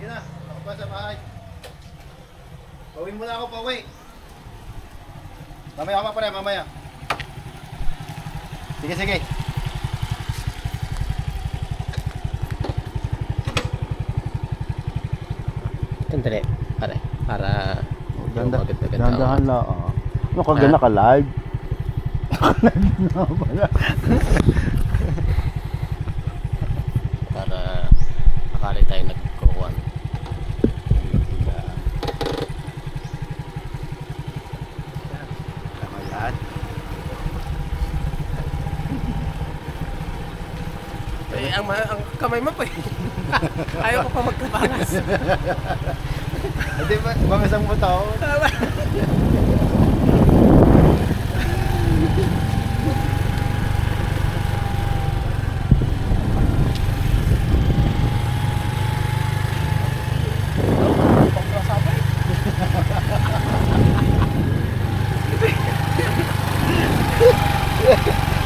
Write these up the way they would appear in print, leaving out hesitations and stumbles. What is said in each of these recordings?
Sige na, ako pa sa bahay. Pauwi muna ako, pauwi. Mamaya ako pa pala, mamaya. Sige, sige. Sandali, pare. Para agad-agad Dandahan lang. Ano kaganda naka-live? Naka-live na pala. Para akali tayo nagkukuhan. Tama yan. Eh, ang kamay mo pa eh. Ayaw ko pa magkapangas. Hindi ba, bangasang mo tao?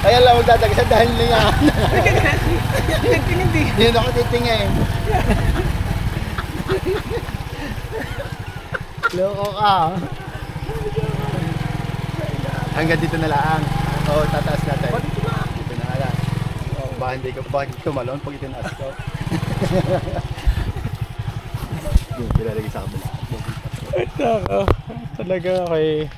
Kaya lang magdadagsa dahil na yan. Hindi na ako titingin. Loko ka. Hanggang dito na lang. Oo, tataas natin. Dito na lang. Oo, baka hindi ko tumalon pag itinaas ko. Yung pinalagay sa kabila. Ito, talaga kay